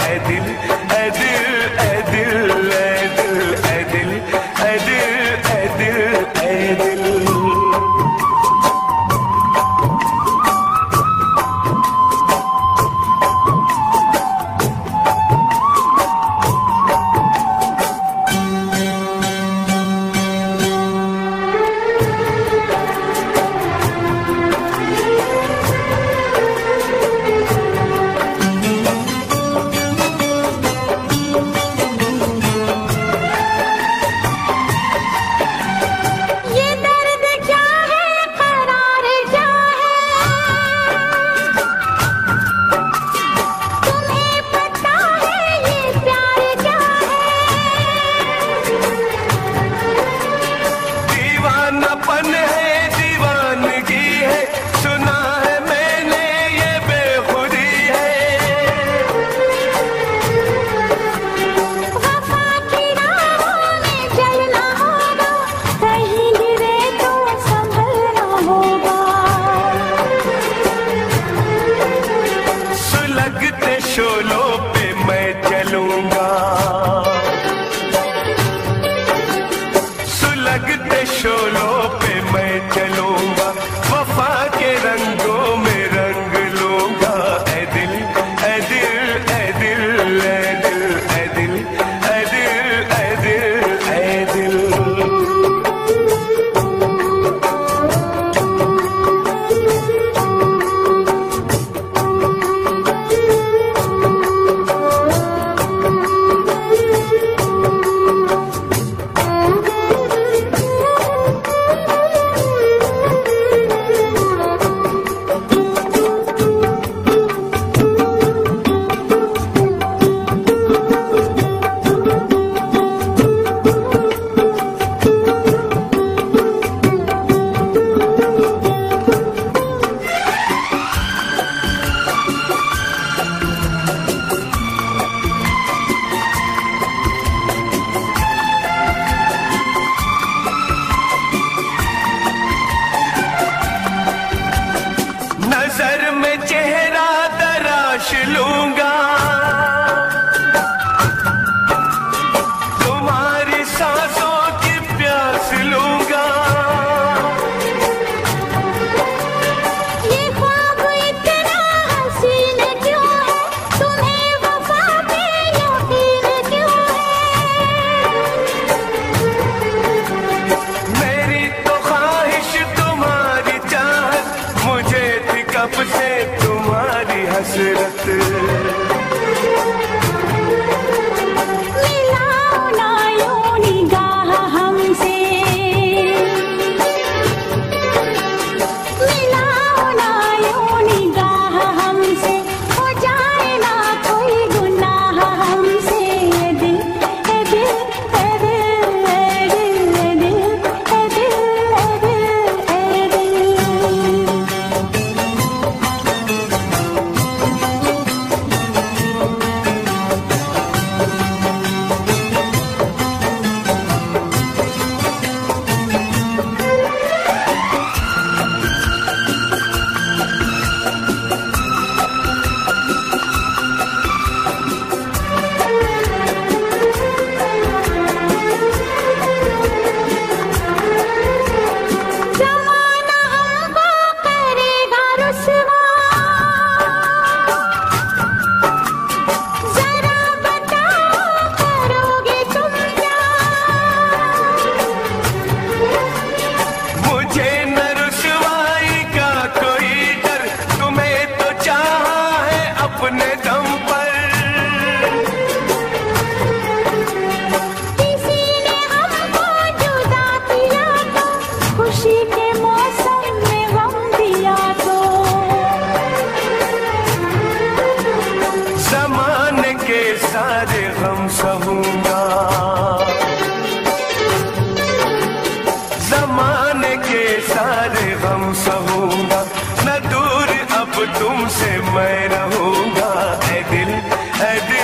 ऐ दिल ऐ दिल ऐ दिल ऐ दिल ऐ दिल ऐ दिल ऐ दिल ऐ दिल। शोलों पे मैं चलूंगा, सुलगते शोलों पे मैं चलूंगा, वफा के रंगों में रंग लूंगा। ऐ दिल ऐ दिल ऐ दिल ऐ दिल ऐ दिल ऐ दिल ऐ दिल ऐ दिल। नजर में चेहरा तराश लूंगा, तुम्हारी सांसों की प्यास लूंगा। ये ख्वाब इतना हसीन क्यों है, तुम्हें वफा पे यकीन क्यों है। मेरी तो ख्वाहिश तुम्हारी चाहत, मुझे थी कब से तुम्हारी हसरत। मिलाओ ना यूं निगाह हमसे, मिलाओ ना यूं निगाह हमसे, हो जाए ना कोई गुनाह हमसे। ये दिल ए दिल ए दिल ए दिल ए दिल ए दिल ए दिल ए दिल। ज़माना हमको करेगा रुसवा, ज़रा बताओ करोगे तुम क्या। मुझे न रुसवाई का कोई डर, तुम्हें तो चाहा है अपने दम पर। किसी ने हमको जुदा किया तो, खुशी के मौसम में गम दिया तो। ज़माने के सारे गम सहूंगा, ज़माने के सारे गम सहूंगा, न दूर अब तुमसे मैं रहूंगा। ऐ दिल ऐ दिल